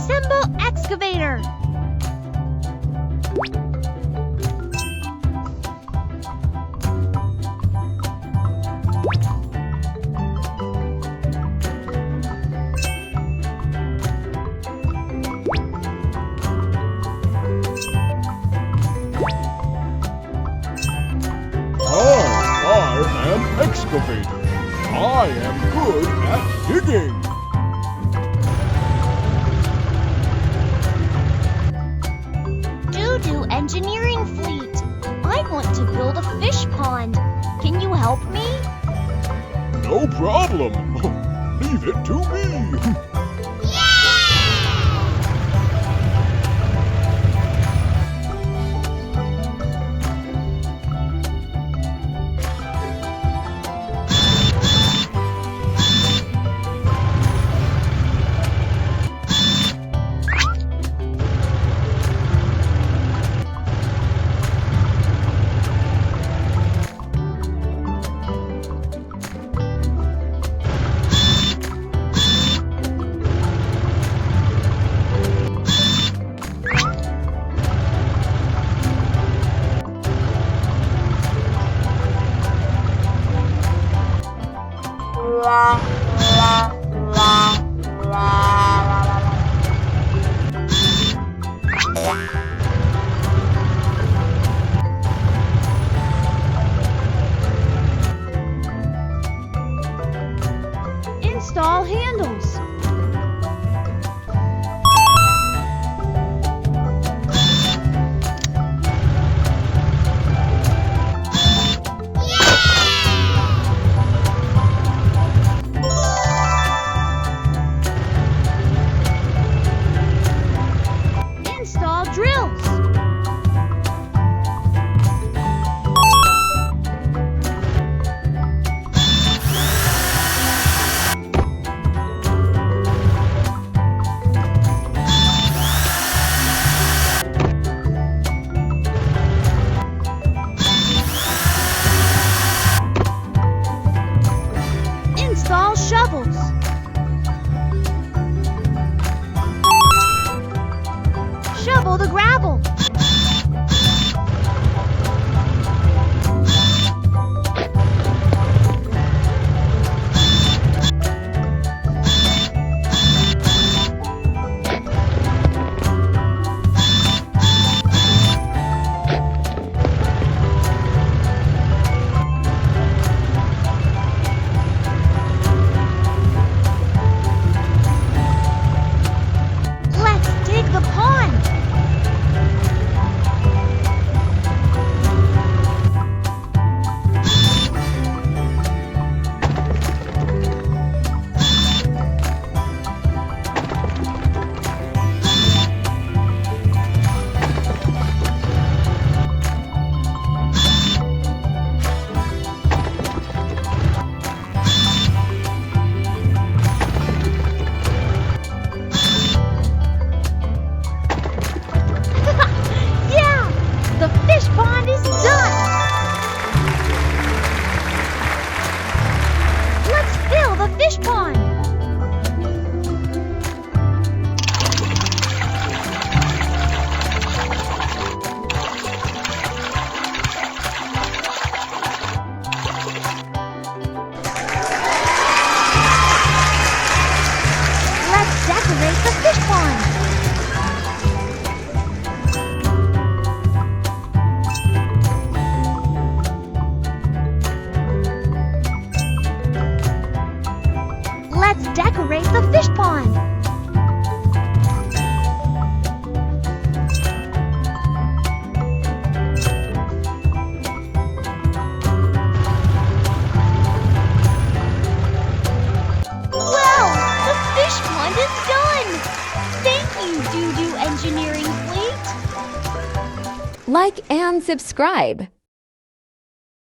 Assemble excavator. I am excavator. I am good at digging. Doo-doo engineering fleet. I want to build a fish pond. Can you help me? No problem. Leave it to me. Install handles. Install drills. Install shovels. Shovel the gravel. Let's dig the pond. Yeah! The fish pond is done! Let's fill the fish pond! Let's decorate the fish pond! Let's decorate the fish pond. Well, the fish pond is done. Thank you, Doo-doo Engineering Fleet. Like and subscribe.